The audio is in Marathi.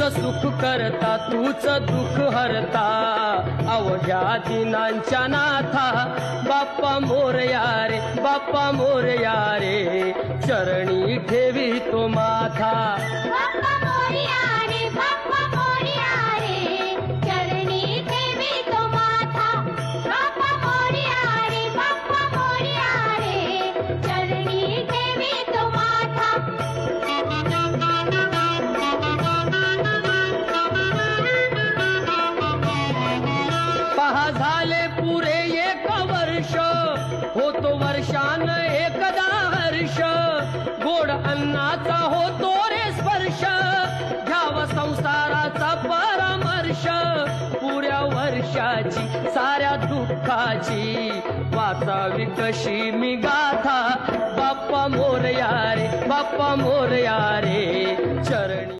तूच सुख करता तूच दुःख हरता अवघ्या दिनांच्या नाथा बाप्पा मोरया रे बाप्पा मोरया रे चरणी ठेवी तो माथा बाप्पा मोरया रे बाप्पा मोरया रे चरणी ठेवी तो माथा बाप्पा मोरया रे बाप्पा मोरया रे चरणी ठेवी तो माथा पहा झाले पुरे एक वर्ष होतो वर्षान एकदा हर्ष गोड अन्नाचा होतो रे स्पर्श घ्यावा संसाराचा परामर्श पुऱ्या वर्षाची साऱ्या दुःखाची वाचावी कशी मी गाथा बाप्पा मोरया रे बाप्पा मोरया रे चरणी